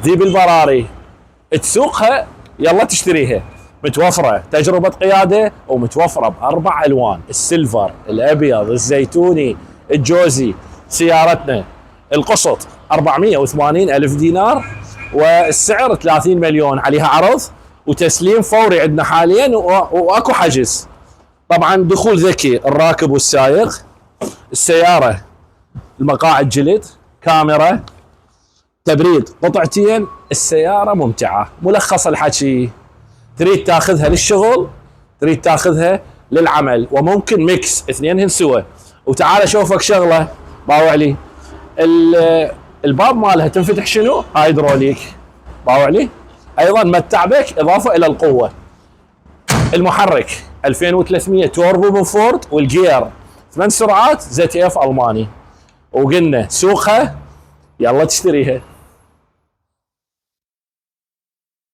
ذيب البراري تسوقها يلا تشتريها. متوفره تجربه قياده ومتوفره باربع الوان: السيلفر، الابيض، الزيتوني، الجوزي. سيارتنا القسط 480 الف دينار والسعر 30 مليون، عليها عرض وتسليم فوري عندنا حاليا واكو حجز. طبعا دخول ذكي الراكب والسائق، السياره المقاعد جلد، كاميرا، تبريد قطعتين. السياره ممتعه. ملخص الحكي: تريد تاخذها للشغل، تريد تاخذها للعمل، وممكن ميكس اثنينهن سوا. وتعال اشوفك شغله باو علي، الباب مالها تنفتح شنو؟ هايدروليك. باو علي. ايضا متع بك اضافه الى القوه. المحرك 2300 توربو من فورد، والجير 8 سرعات ZF الماني. وقلنا سوقها يلا تشتريها.